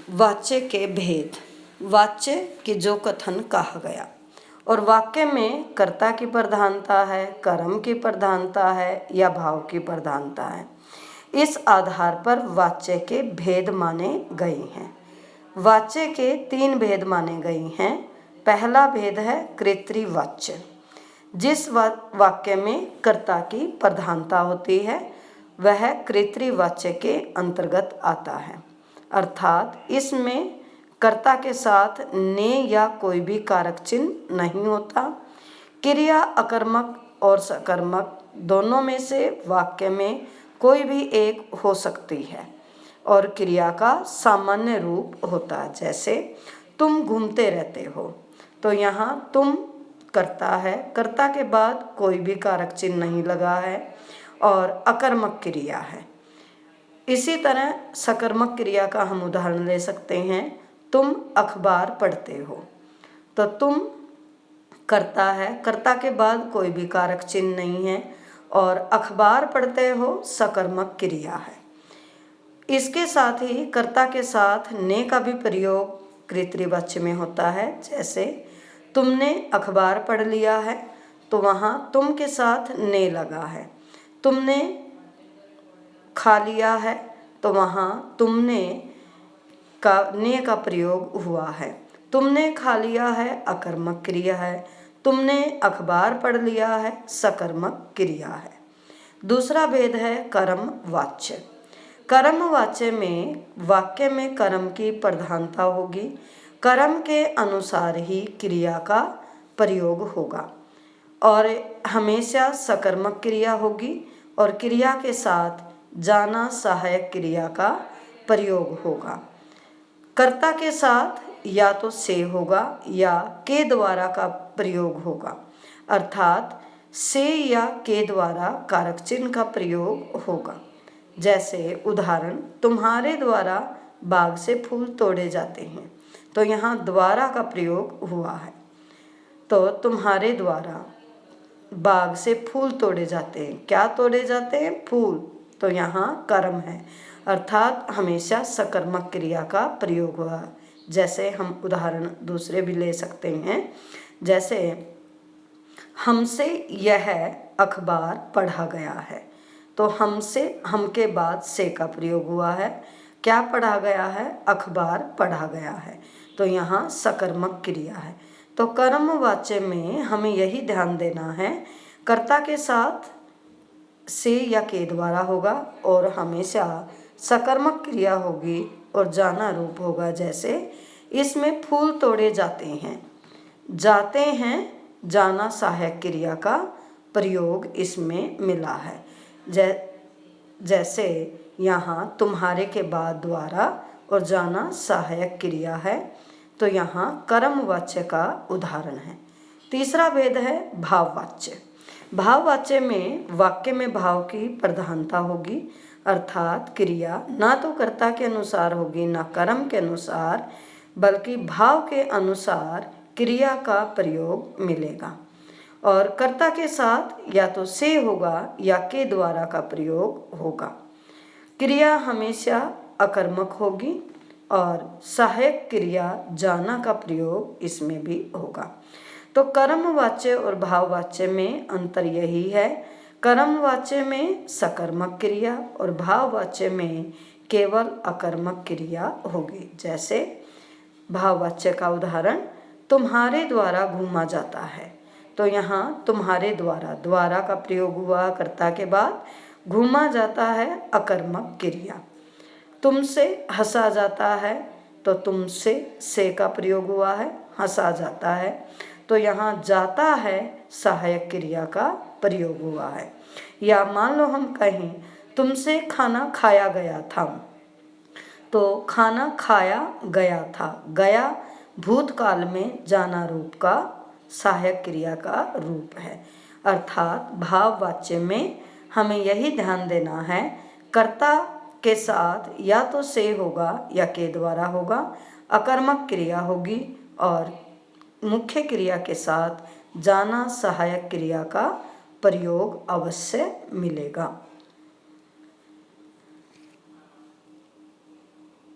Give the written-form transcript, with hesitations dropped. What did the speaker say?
वाच्य के भेद। वाच्य कि जो कथन कहा गया और वाक्य में कर्ता की प्रधानता है, कर्म की प्रधानता है या भाव की प्रधानता है। इस आधार पर वाच्य के भेद माने गए हैं। वाच्य के 3 भेद माने गए हैं। पहला भेद है कर्तृवाच्य। जिस वाक्य में कर्ता की प्रधानता होती है वह कर्तृवाच्य के अंतर्गत आता है, अर्थात इसमें कर्ता के साथ ने या कोई भी कारक चिन्ह नहीं होता। क्रिया अकर्मक और सकर्मक दोनों में से वाक्य में कोई भी एक हो सकती है और क्रिया का सामान्य रूप होता है। जैसे तुम घूमते रहते हो, तो यहाँ तुम कर्ता है, कर्ता के बाद कोई भी कारक चिन्ह नहीं लगा है और अकर्मक क्रिया है। इसी तरह सकर्मक क्रिया का हम उदाहरण ले सकते हैं। तुम अखबार पढ़ते हो, तो तुम कर्ता है, कर्ता के बाद कोई भी कारक चिन्ह नहीं है और अखबार पढ़ते हो सकर्मक क्रिया है। इसके साथ ही कर्ता के साथ ने का भी प्रयोग कर्तृवाच्य में होता है। जैसे तुमने अखबार पढ़ लिया है, तो वहाँ तुम के साथ ने लगा है। तुमने खा लिया है, तो वहाँ तुमने का ने का प्रयोग हुआ है। तुमने खा लिया है अकर्मक क्रिया है। तुमने अखबार पढ़ लिया है सकर्मक क्रिया है। दूसरा भेद है कर्मवाच्य। कर्मवाच्य में वाक्य में कर्म की प्रधानता होगी। कर्म के अनुसार ही क्रिया का प्रयोग होगा और हमेशा सकर्मक क्रिया होगी और क्रिया के साथ जाना सहायक क्रिया का प्रयोग होगा। कर्ता के साथ या तो से होगा या के द्वारा का प्रयोग होगा, अर्थात से या के द्वारा कारक चिन्ह का प्रयोग होगा। जैसे उदाहरण, तुम्हारे द्वारा बाग से फूल तोड़े जाते हैं, तो यहाँ द्वारा का प्रयोग हुआ है। तो तुम्हारे द्वारा बाग से फूल तोड़े जाते हैं। क्या तोड़े जाते हैं? फूल। तो यहाँ कर्म है, अर्थात हमेशा सकर्मक क्रिया का प्रयोग हुआ। जैसे हम उदाहरण दूसरे भी ले सकते हैं। जैसे हमसे यह अखबार पढ़ा गया है, तो हमसे हम के बाद से का प्रयोग हुआ है। क्या पढ़ा गया है? अखबार पढ़ा गया है, तो यहाँ सकर्मक क्रिया है। तो कर्मवाच्य में हमें यही ध्यान देना है, कर्ता के साथ से या के द्वारा होगा और हमेशा सकर्मक क्रिया होगी और जाना रूप होगा। जैसे इसमें फूल तोड़े जाते हैं, जाते हैं जाना सहायक क्रिया का प्रयोग इसमें मिला है। जैसे यहाँ तुम्हारे के बाद द्वारा और जाना सहायक क्रिया है, तो यहाँ कर्मवाच्य का उदाहरण है। तीसरा भेद है भाववाच्य। भाववाच्य में वाक्य में भाव की प्रधानता होगी, अर्थात क्रिया ना तो कर्ता के अनुसार होगी ना कर्म के अनुसार, बल्कि भाव के अनुसार क्रिया का प्रयोग मिलेगा और कर्ता के साथ या तो से होगा या के द्वारा का प्रयोग होगा। क्रिया हमेशा अकर्मक होगी और सहायक क्रिया जाना का प्रयोग इसमें भी होगा। तो कर्मवाच्य और भाववाच्य में अंतर यही है। कर्मवाच्य में सकर्मक क्रिया और भाववाच्य में केवल अकर्मक क्रिया होगी। जैसे भाववाच्य का उदाहरण, तुम्हारे द्वारा घूमा जाता है, तो यहाँ तुम्हारे द्वारा का प्रयोग हुआ कर्ता के बाद, घूमा जाता है अकर्मक क्रिया। तुमसे हंसा जाता है, तो तुमसे से का प्रयोग हुआ है, हंसा जाता है, तो यहाँ जाता है सहायक क्रिया का प्रयोग हुआ है। या मान लो हम कहें तुमसे खाना खाया गया था, तो खाना खाया गया था, गया भूतकाल में जाना रूप का सहायक क्रिया का रूप है। अर्थात भाववाच्य में हमें यही ध्यान देना है, कर्ता के साथ या तो से होगा या के द्वारा होगा, अकर्मक क्रिया होगी और मुख्य क्रिया के साथ जाना सहायक क्रिया का प्रयोग अवश्य मिलेगा।